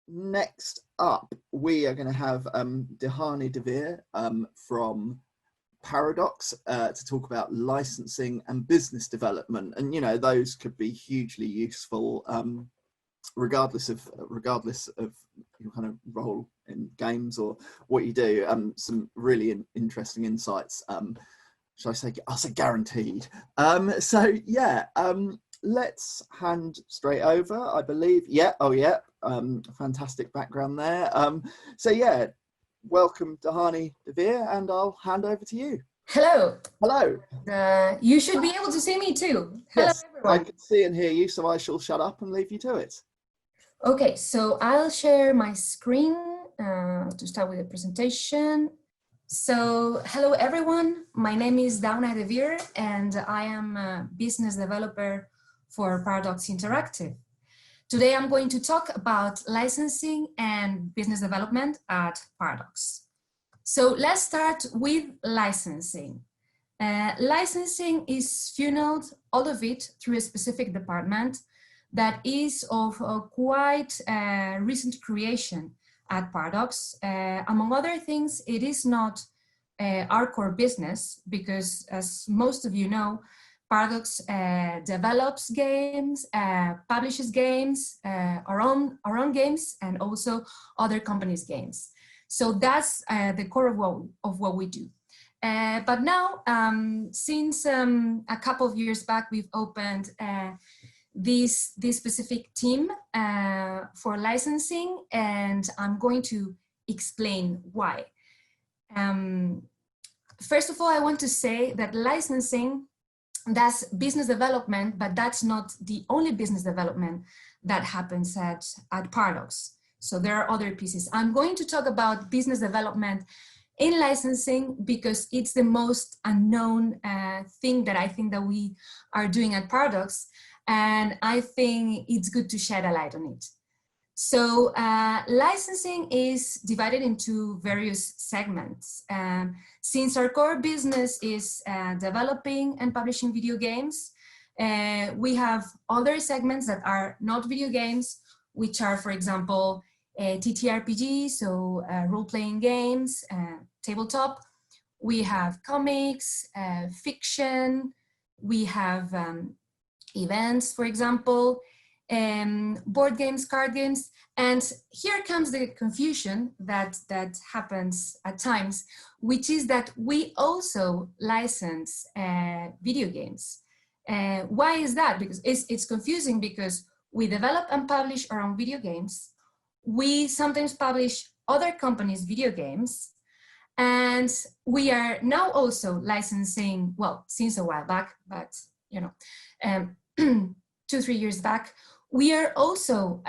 next up, we are going to have Dhaunae De Vir from Paradox to talk about licensing and business development. And, you know, those could be hugely useful regardless of your kind of role in games or what you do. Some really interesting insights. Should I say? I'll say guaranteed. So yeah, let's hand straight over. I believe. Yeah. Oh yeah. Fantastic background there. So yeah, welcome Dhaunae De Vir, and I'll hand over to you. Hello. Hello. You should be able to see me too. Hello, yes, everyone. I can see and hear you, so I shall shut up and leave you to it. Okay, so I'll share my screen to start with the presentation. So hello, everyone. My name is Dhaunae De Vir, and I am a business developer for Paradox Interactive. Today, I'm going to talk about licensing and business development at Paradox. So let's start with licensing. Licensing is funneled, all of it, through a specific department that is of quite recent creation at Paradox. Among other things, it is not our core business because, as most of you know, Paradox develops games, publishes games, our own games, and also other companies' games. So that's the core of what we do. But now, since a couple of years back, we've opened this specific team for licensing, and I'm going to explain why. First of all, I want to say that licensing, that's business development, but that's not the only business development that happens at Paradox. So there are other pieces. I'm going to talk about business development in licensing because it's the most unknown thing that I think that we are doing at Paradox, and I think it's good to shed a light on it. So licensing is divided into various segments. Since our core business is developing and publishing video games, we have other segments that are not video games, which are, for example, TTRPG, so role-playing games, tabletop. We have comics, fiction, we have events, for example, board games, card games. And here comes the confusion that happens at times, which is that we also license video games. Why is that? Because it's confusing because we develop and publish our own video games. We sometimes publish other companies' video games, and we are now also licensing, well, since a while back, but you know, 2-3 years back, we are also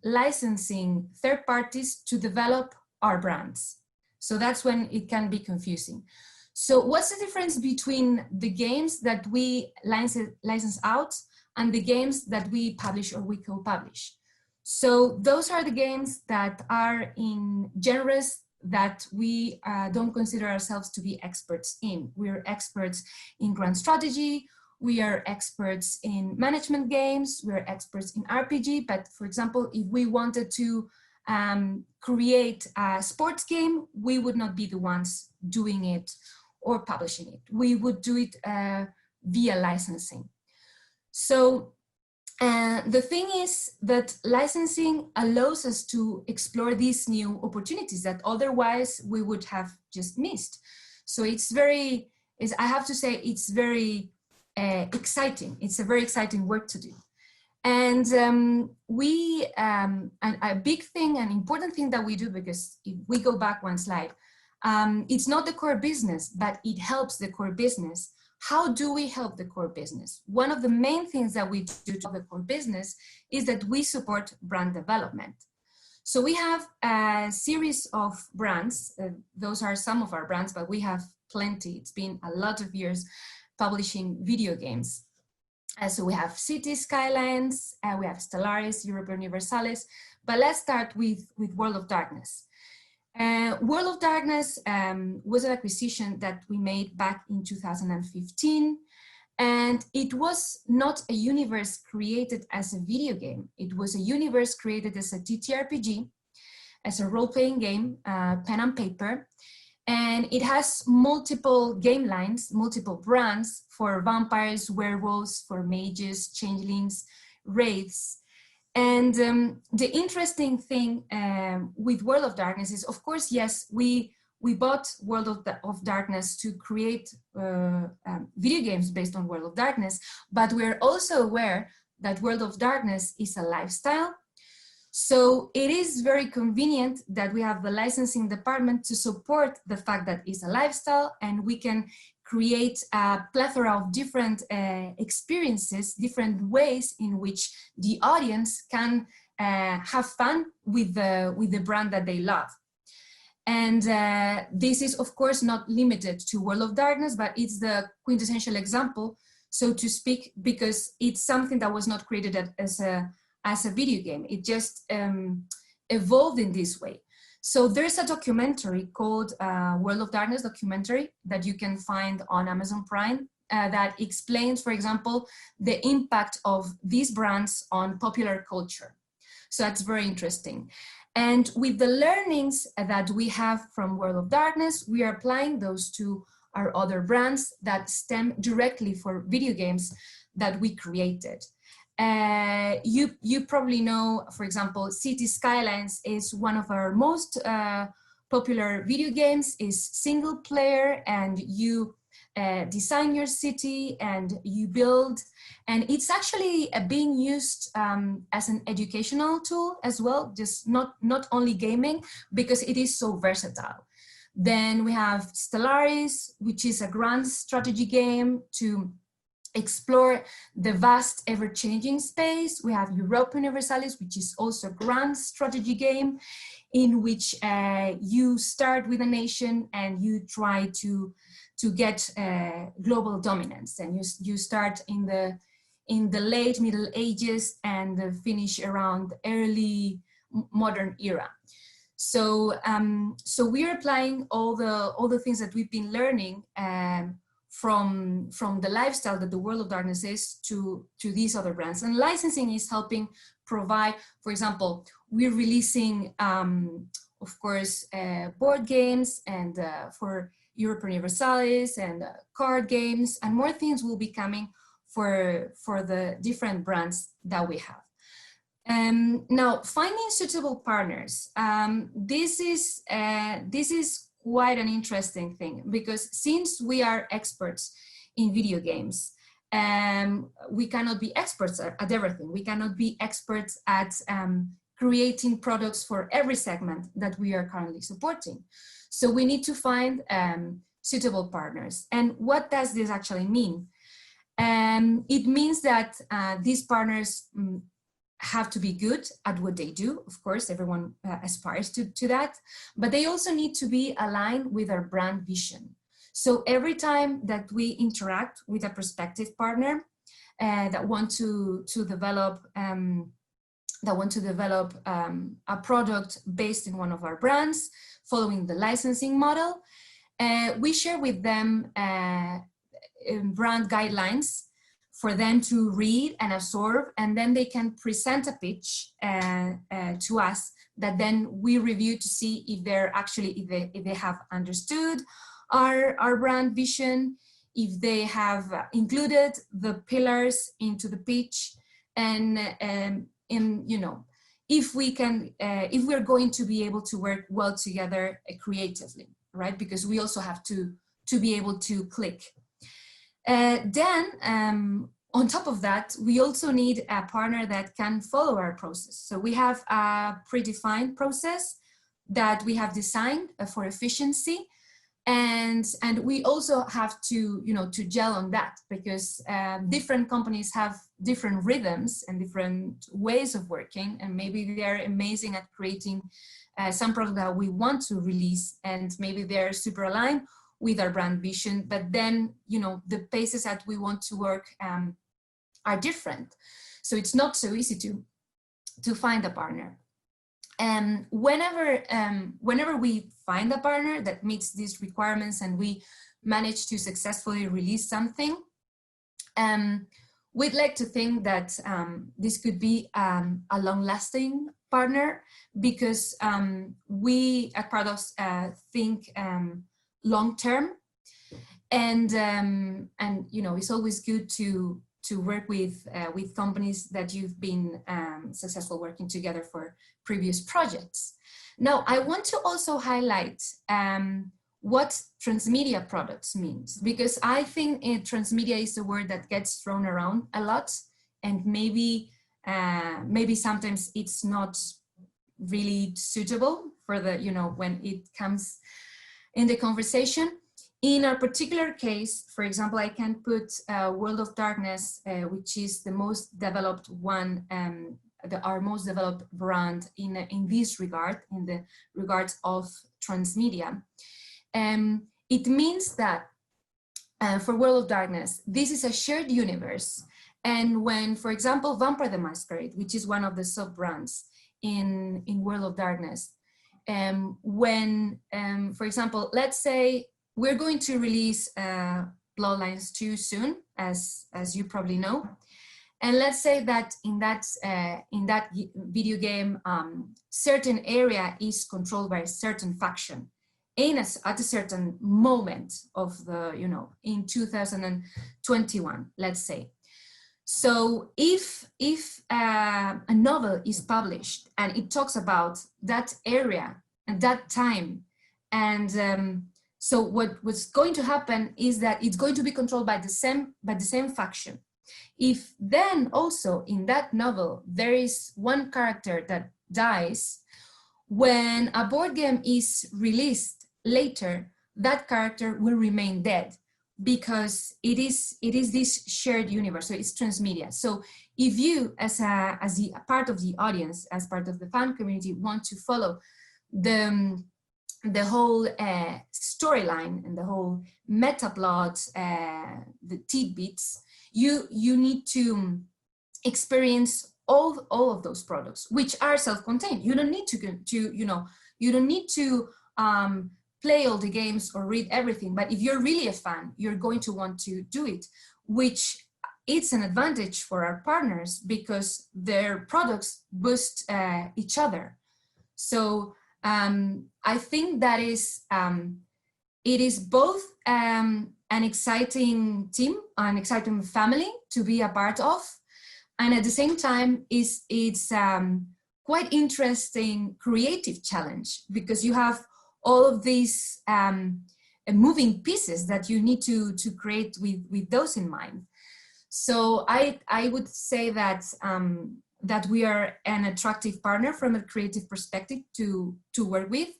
licensing third parties to develop our brands. So that's when it can be confusing. So what's the difference between the games that we license out and the games that we publish or we co-publish? So those are the games that are in genres that we don't consider ourselves to be experts in. We're experts in grand strategy, we are experts in management games, we're experts in RPG, but for example, if we wanted to create a sports game, we would not be the ones doing it or publishing it. We would do it via licensing. So the thing is that licensing allows us to explore these new opportunities that otherwise we would have just missed. So it's very, I have to say, it's very exciting. It's a very exciting work to do. And a big thing, an important thing that we do, because if we go back one slide, it's not the core business, but it helps the core business. How do we help the core business? One of the main things that we do to the core business is that we support brand development. So we have a series of brands. Those are some of our brands, but we have plenty. It's been a lot of years publishing video games. So we have Cities Skylines, we have Stellaris, Europa Universalis, but let's start with World of Darkness. World of Darkness was an acquisition that we made back in 2015, And it was not a universe created as a video game. It was a universe created as a TTRPG, as a role-playing game, pen and paper. And it has multiple game lines, multiple brands for vampires, werewolves, for mages, changelings, wraiths. And the interesting thing with World of Darkness is, of course, yes, we bought World of Darkness to create video games based on World of Darkness, but we're also aware that World of Darkness is a lifestyle. So it is very convenient that we have the licensing department to support the fact that it's a lifestyle, and we can create a plethora of different experiences, different ways in which the audience can have fun with the brand that they love. And this is, of course, not limited to World of Darkness, but it's the quintessential example, so to speak, because it's something that was not created as a video game. It just evolved in this way. So there's a documentary called World of Darkness documentary that you can find on Amazon Prime that explains, for example, the impact of these brands on popular culture. So that's very interesting. And with the learnings that we have from World of Darkness, we are applying those to our other brands that stem directly for video games that we created. You probably know, for example, City Skylines is one of our most popular video games. Is single player, and you design your city and you build, and it's actually being used as an educational tool as well, just not only gaming, because it is so versatile. Then we have Stellaris, which is a grand strategy game to explore the vast ever-changing space. We have Europa Universalis, which is also a grand strategy game in which you start with a nation and you try to get global dominance, and you start in the late Middle Ages and finish around early modern era. So so we're applying all the things that we've been learning from the lifestyle that the World of Darkness is to these other brands. And licensing is helping provide, for example, we're releasing, of course, board games and for Europa Universalis and card games, and more things will be coming for the different brands that we have. Now, finding suitable partners. This is quite an interesting thing, because since we are experts in video games, we cannot be experts at everything. We cannot be experts at creating products for every segment that we are currently supporting. So we need to find suitable partners. And what does this actually mean? It means that these partners have to be good at what they do. Of course, everyone aspires to that, but they also need to be aligned with our brand vision. So every time that we interact with a prospective partner that want to develop a product based in one of our brands, following the licensing model, we share with them brand guidelines for them to read and absorb, and then they can present a pitch to us that then we review to see if they have understood our brand vision, if they have included the pillars into the pitch, and you know, if we're going to be able to work well together creatively, right? Because we also have to be able to click. Then on top of that, we also need a partner that can follow our process. So we have a predefined process that we have designed for efficiency, and we also have to, you know, to gel on that, because different companies have different rhythms and different ways of working, and maybe they're amazing at creating some product that we want to release, and maybe they're super aligned with our brand vision, but then, you know, the paces that we want to work are different. So it's not so easy to find a partner. And whenever we find a partner that meets these requirements and we manage to successfully release something, We'd like to think that this could be a long-lasting partner, because we at Paradox think long-term, and you know, it's always good to work with companies that you've been successful working together for previous projects. Now, I want to also highlight what transmedia products means, because I think transmedia is a word that gets thrown around a lot, and maybe sometimes it's not really suitable for the, you know, when it comes in the conversation. In our particular case, for example, I can put World of Darkness, which is the most developed one, our most developed brand in this regard, in the regards of transmedia. It means that for World of Darkness, this is a shared universe. And when, for example, Vampire the Masquerade, which is one of the sub-brands in World of Darkness, when, for example, let's say we're going to release Bloodlines 2 soon, as you probably know. And let's say that in that video game, certain area is controlled by a certain faction at a certain moment of the, you know, in 2021, let's say. So if a novel is published and it talks about that area at that time, and so what's going to happen is that it's going to be controlled by the same faction. If then also in that novel there is one character that dies, when a board game is released later, that character will remain dead, because it is this shared universe. So it's transmedia. So if you, as a part of the audience, as part of the fan community, want to follow the whole storyline and the whole meta plot, the tidbits, you need to experience all of those products, which are self-contained. You don't need you don't need to play all the games or read everything. But if you're really a fan, you're going to want to do it, which it's an advantage for our partners, because their products boost each other. So I think that it is both an exciting team, an exciting family to be a part of, and at the same time it's quite interesting creative challenge, because you have all of these moving pieces that you need to create with those in mind. So I would say that that we are an attractive partner from a creative perspective to work with,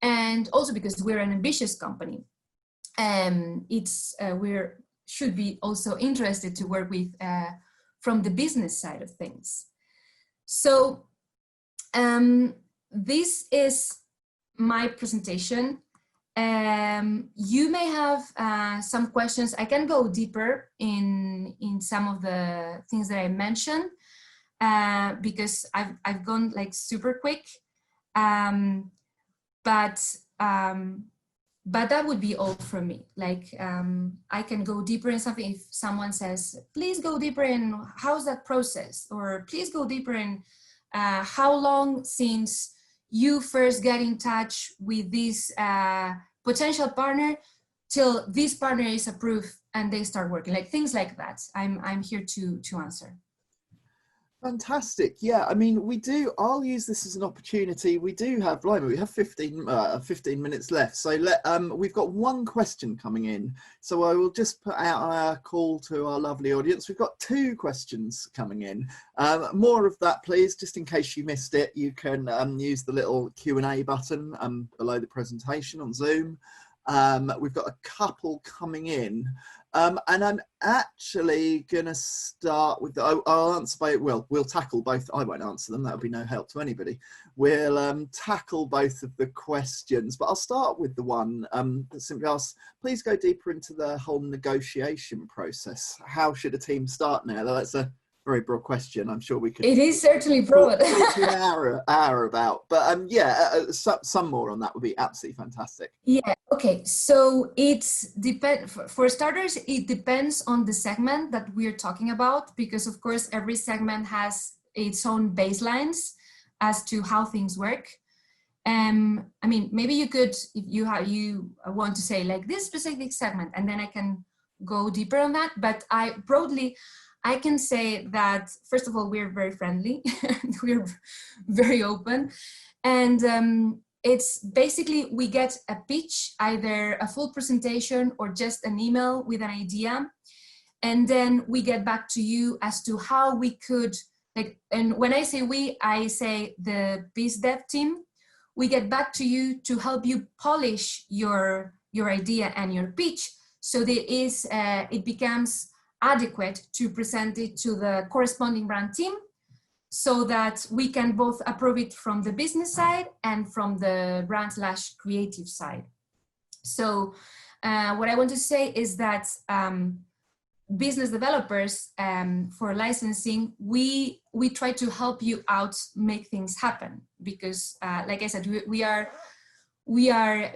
and also because we're an ambitious company. Should be also interested to work with from the business side of things. So this is my presentation. You may have some questions. I can go deeper in some of the things that I mentioned, because I've gone like super quick, but that would be all from me. Like I can go deeper in something if someone says, please go deeper in how's that process, or please go deeper in how long since you first get in touch with this potential partner till this partner is approved and they start working, like things like that. I'm here to answer. Fantastic. Yeah, I mean, I'll use this as an opportunity. We do have, we have 15 minutes left. So we've got one question coming in. So I will just put out a call to our lovely audience. We've got 2 questions coming in. More of that, please, just in case you missed it. You can use the little Q&A button below the presentation on Zoom. We've got a couple coming in. And I'm actually going to start with, I'll answer by, we'll tackle both. I won't answer them. That would be no help to anybody. We'll tackle both of the questions, but I'll start with the one that simply asks, please go deeper into the whole negotiation process. How should a team start now? That's a very broad question. I'm sure we could. It is certainly broad. Talk to an hour about, but yeah, some more on that would be absolutely fantastic. Yeah. Okay. So for starters, it depends on the segment that we're talking about, because of course every segment has its own baselines as to how things work. I mean, maybe you could, if you want to say like this specific segment, and then I can go deeper on that. But I can say that, first of all, we're very friendly, we're very open. And it's basically, we get a pitch, either a full presentation or just an email with an idea. And then we get back to you as to how we could, like, and when I say we, I say the biz dev team. We get back to you to help you polish your idea and your pitch, so that it becomes adequate to present it to the corresponding brand team, so that we can both approve it from the business side and from the brand/creative side. So what I want to say is that business developers, for licensing, we try to help you out, make things happen, because like I said, we are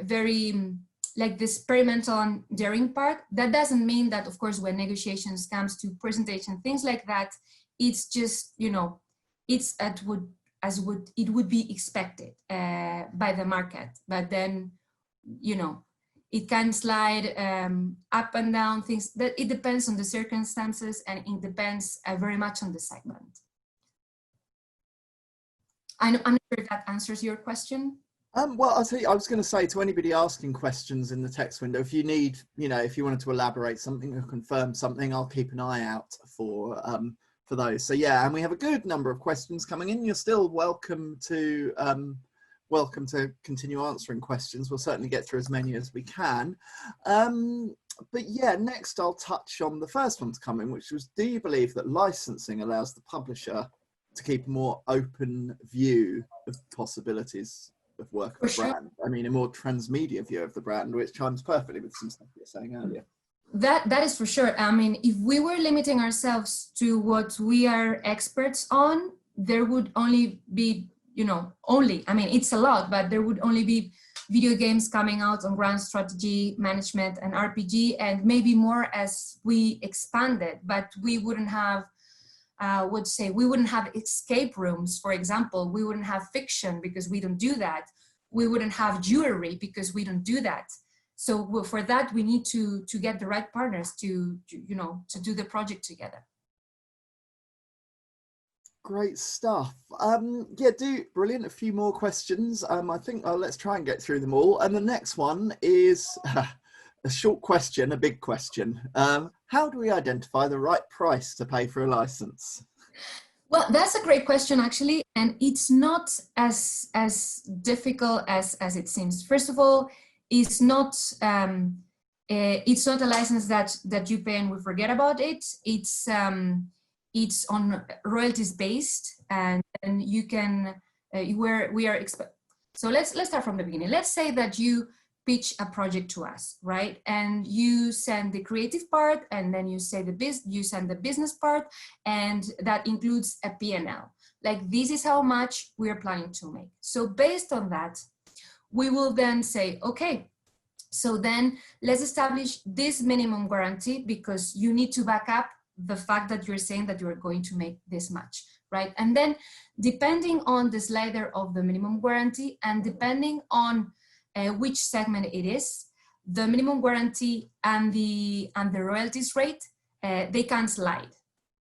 very like the experimental and daring part. That doesn't mean that, of course, when negotiations comes to presentation, things like that, it's just, you know, it's as it would be expected by the market. But then, you know, it can slide up and down, things that it depends on the circumstances, and it depends very much on the segment. I'm not sure if that answers your question. Well, I'll tell you, I was going to say to anybody asking questions in the text window, if you need, you know, if you wanted to elaborate something or confirm something, I'll keep an eye out for those. So yeah, and we have a good number of questions coming in. You're still welcome to continue answering questions. We'll certainly get through as many as we can. But yeah, next I'll touch on the first one to come in, which was, do you believe that licensing allows the publisher to keep a more open view of possibilities of work of the brand? I mean, a more transmedia view of the brand, which chimes perfectly with some stuff you were saying earlier. That is for sure. I mean, if we were limiting ourselves to what we are experts on, there would only be, you know, I mean, it's a lot, but there would only be video games coming out on grand strategy, management, and RPG, and maybe more as we expanded, but we wouldn't have, we wouldn't have escape rooms, for example. We wouldn't have fiction because we don't do that. We wouldn't have jewelry because we don't do that. So for that, we need to get the right partners to do the project together. Great stuff. Yeah, brilliant. A few more questions. I think let's try and get through them all. And the next one is a short question, a big question. How do we identify the right price to pay for a license? Well, that's a great question, actually, and it's not as difficult as it seems. First of all, it's not a license that you pay and we forget about it. It's on royalties based, and you can so let's start from the beginning. Let's say that you pitch a project to us, right? And you send the creative part, and then you send the business part, and that includes a P&L. Like, this is how much we are planning to make. So based on that, we will then say, okay, so then let's establish this minimum guarantee, because you need to back up the fact that you're saying that you're going to make this much, right? And then depending on the slider of the minimum guarantee, and depending on which segment it is, the minimum guarantee and the royalties rate, they can slide,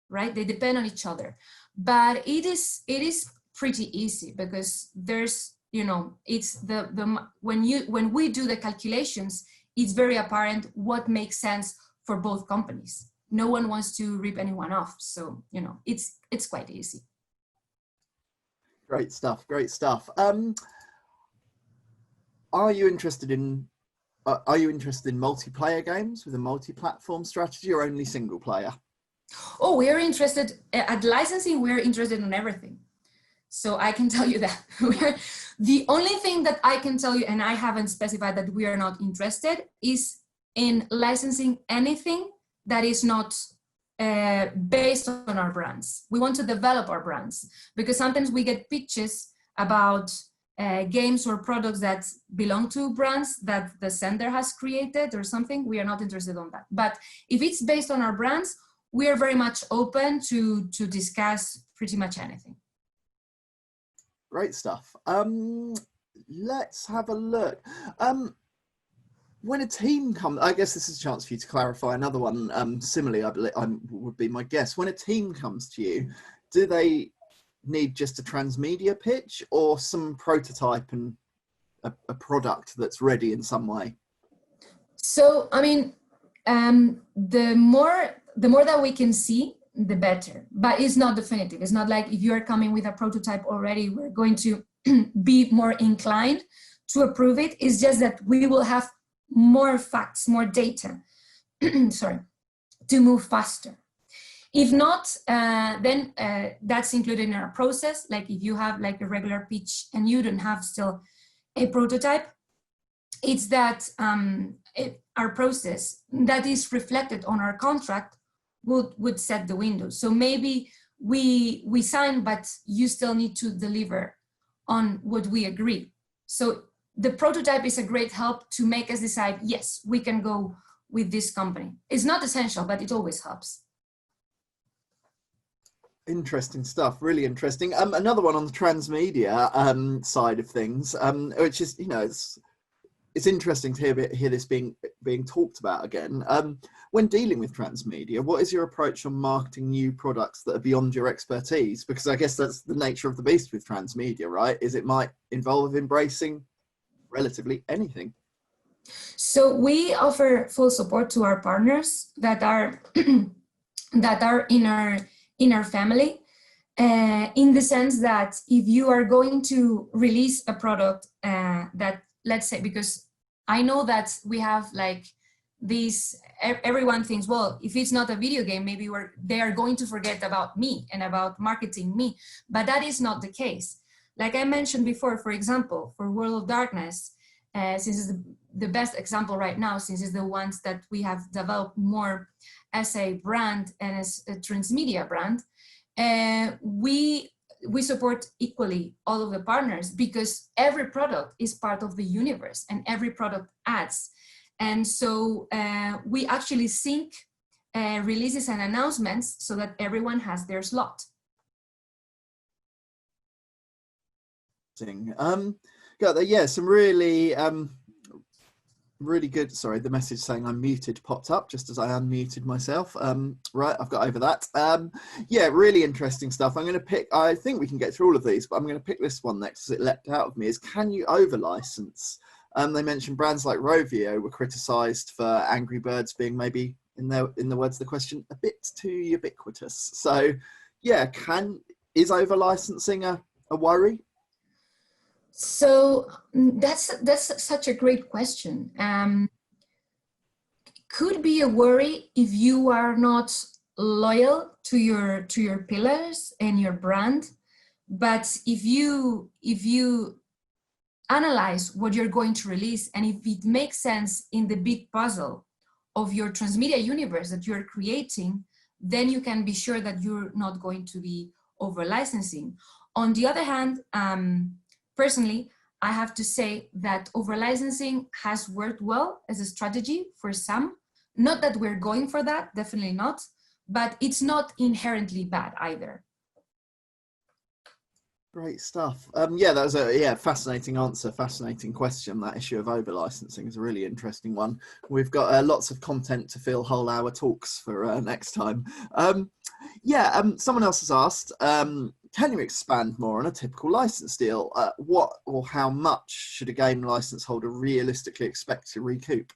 right? They depend on each other. But it is pretty easy, because there's, you know, it's when we do the calculations, it's very apparent what makes sense for both companies. No one wants to rip anyone off, so, you know, it's quite easy. Great stuff. Great stuff. Are you interested in multiplayer games with a multi-platform strategy, or only single player? Oh, we are interested at licensing. We're interested in everything. So I can tell you that the only thing that I can tell you, and I haven't specified that we are not interested, is in licensing anything that is not based on our brands. We want to develop our brands, because sometimes we get pitches about games or products that belong to brands that the sender has created or something. We are not interested in that. But if it's based on our brands, we are very much open to discuss pretty much anything. Great stuff. Let's have a look. When a team comes, I guess this is a chance for you to clarify another one. Similarly, I believe would be my guess. When a team comes to you, do they need just a transmedia pitch or some prototype and a product that's ready in some way? So, I mean, the more that we can see, the better. But it's not definitive. It's not like if you're coming with a prototype already, we're going to be more inclined to approve it. It's just that we will have more facts, more data, sorry, to move faster. If not, then that's included in our process. Like if you have like a regular pitch and you don't have still a prototype, it's that our process that is reflected on our contract would set the window. So maybe we sign, but you still need to deliver on what we agree. So the prototype is a great help to make us decide, yes, we can go with this company. It's not essential, but it always helps. Interesting stuff, really interesting. Another one on the transmedia side of things, which is, you know, it's interesting to hear this being talked about again. When dealing with transmedia, what is your approach on marketing new products that are beyond your expertise? Because I guess that's the nature of the beast with transmedia, right? Is it might involve embracing relatively anything. So we offer full support to our partners that are that are in our family, in the sense that if you are going to release a product that, let's say, because I know that we have like this, everyone thinks, well, if it's not a video game, maybe they are going to forget about me and about marketing me, but that is not the case. Like I mentioned before, for example, for World of Darkness, since it's the best example right now, since it's the ones that we have developed more as a brand and as a transmedia brand, we support equally all of the partners, because every product is part of the universe and every product adds. And so we actually sync releases and announcements so that everyone has their slot. Yeah, some really really good. Sorry, the message saying I'm muted popped up just as I unmuted myself. Right, I've got over that. Yeah, really interesting stuff. I'm going to pick, I think we can get through all of these, but I'm going to pick this one next as it leapt out of me, is can you over license? They mentioned brands like Rovio were criticized for Angry Birds being, maybe in the words of the question, a bit too ubiquitous. So yeah, is over licensing a worry? So that's such a great question. Could be a worry if you are not loyal to your pillars and your brand. But if you analyze what you're going to release, and if it makes sense in the big puzzle of your transmedia universe that you're creating, then you can be sure that you're not going to be over licensing. On the other hand, personally, I have to say that over licensing has worked well as a strategy for some. Not that we're going for that, definitely not, but it's not inherently bad either. Great stuff. Yeah, that was a fascinating answer, fascinating question. That issue of over licensing is a really interesting one. We've got lots of content to fill whole hour talks for next time. Someone else has asked, can you expand more on a typical license deal? What or how much should a game license holder realistically expect to recoup?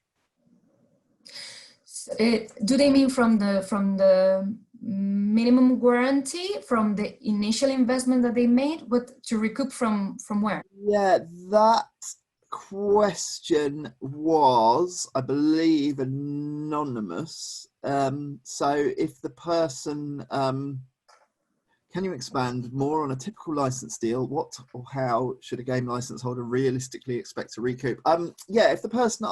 Do they mean from the minimum guarantee, from the initial investment that they made? What to recoup from where? Yeah, that question was, I believe, anonymous. So if the person Can you expand more on a typical license deal? What or how should a game license holder realistically expect to recoup? Yeah, if the person that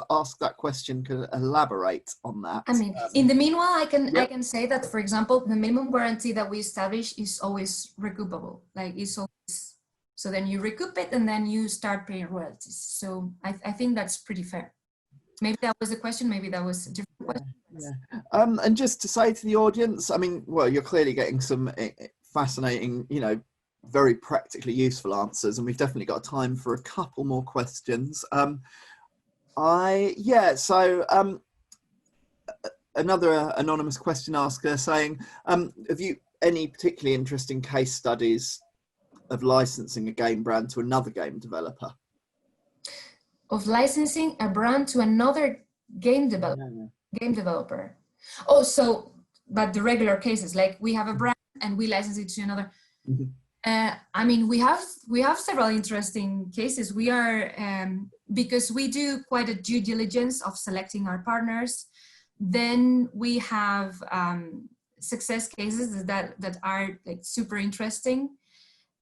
asked that question could elaborate on that. I mean, in the meanwhile, I Yep. can say that, for example, the minimum guarantee that we establish is always recoupable. Like it's always, so then you recoup it and then you start paying royalties. So I think that's pretty fair. Maybe that was the question. Maybe that was a different question. Yeah. And just to say to the audience, I mean, well, you're clearly getting some fascinating, you know, very practically useful answers, and we've definitely got time for a couple more questions. Another anonymous question asker saying, have you any particularly interesting case studies of licensing a game brand to another game developer? Of licensing a brand to another game developer. Oh, so, but the regular cases, like we have a brand and we license it to another. I mean, we have several interesting cases. We are, because we do quite a due diligence of selecting our partners. Then we have success cases that are like super interesting,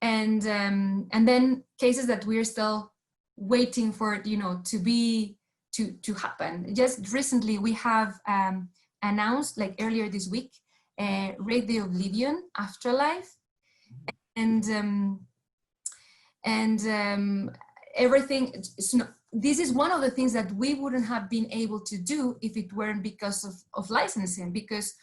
and then cases that we're still waiting for, you know, to happen. Just recently, we have announced, like earlier this week, Raid the Oblivion Afterlife, and everything. This is one of the things that we wouldn't have been able to do if it weren't because of licensing. Because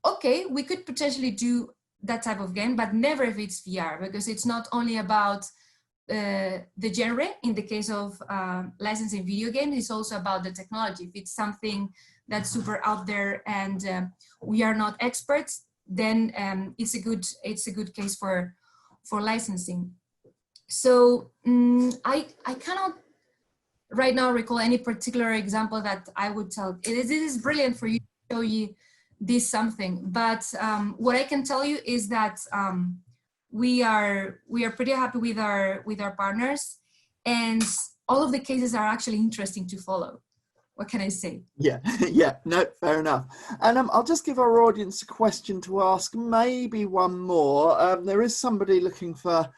okay, we could potentially do that type of game, but never if it's VR, because it's not only about the genre. In the case of licensing video games, it's also about the technology. If it's something that's super out there and we are not experts, then it's a good case for licensing. So I cannot right now recall any particular example that I would tell. It is brilliant for you to show you this something, but what I can tell you is that we are pretty happy with our partners, and all of the cases are actually interesting to follow. What can I say? Yeah, yeah, no, fair enough. And I'll just give our audience a question to ask, maybe one more. There is somebody looking for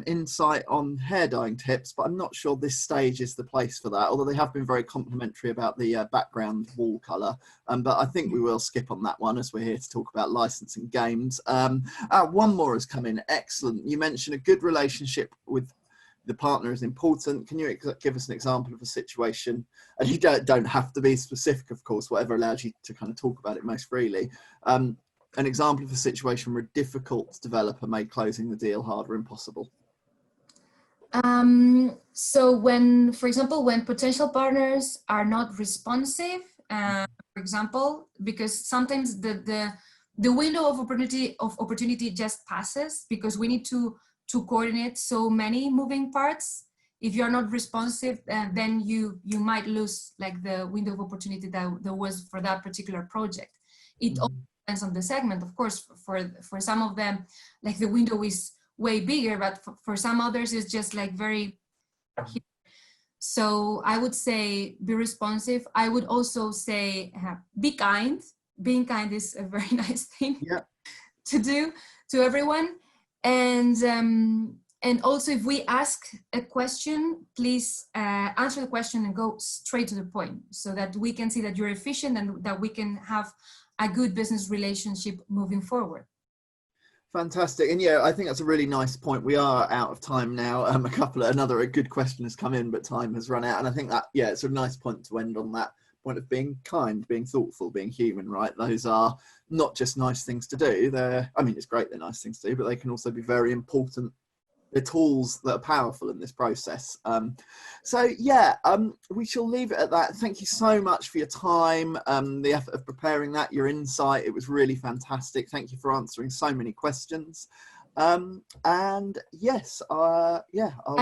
insight on hair dyeing tips, but I'm not sure this stage is the place for that, although they have been very complimentary about the background wall colour. But I think we will skip on that one, as we're here to talk about licensing games. One more has come in. Excellent. You mentioned a good relationship with the partner is important. Can you give us an example of a situation? And you don't have to be specific, of course, whatever allows you to kind of talk about it most freely. An example of a situation where a difficult developer made closing the deal hard or impossible. So when, for example, when potential partners are not responsive, for example, because sometimes the window of opportunity just passes because we need to coordinate so many moving parts. If you're not responsive, then you might lose like the window of opportunity that there was for that particular project. It all depends on the segment, of course. For some of them, like the window is way bigger, but for some others it's just like very. So I would say be responsive. I would also say be kind. Being kind is a very nice thing to do to everyone. And also, if we ask a question, please answer the question and go straight to the point, so that we can see that you're efficient and that we can have a good business relationship moving forward. Fantastic. And yeah, I think that's a really nice point. We are out of time now. A good question has come in, but time has run out. And I think that, yeah, it's a nice point to end on, that point of being kind, being thoughtful, being human, right? Those are not just nice things to do. I mean, it's great they're nice things to do, but they can also be very important. They're tools that are powerful in this process. So yeah, we shall leave it at that. Thank you so much for your time, the effort of preparing that, your insight. It was really fantastic. Thank you for answering so many questions. And yes, I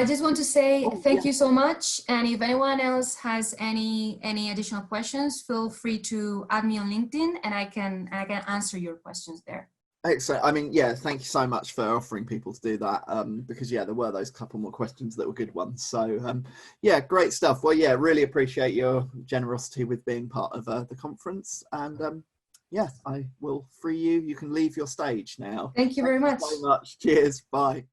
just want to say thank you so much. And if anyone else has any additional questions, feel free to add me on LinkedIn, and I can answer your questions there. Excellent. I mean, yeah, thank you so much for offering people to do that, because yeah, there were those couple more questions that were good ones. So yeah, great stuff. Well, yeah, really appreciate your generosity with being part of the conference, and yeah, I will free you. You can leave your stage now. Thank you very much. Thank you so much. Cheers. Bye.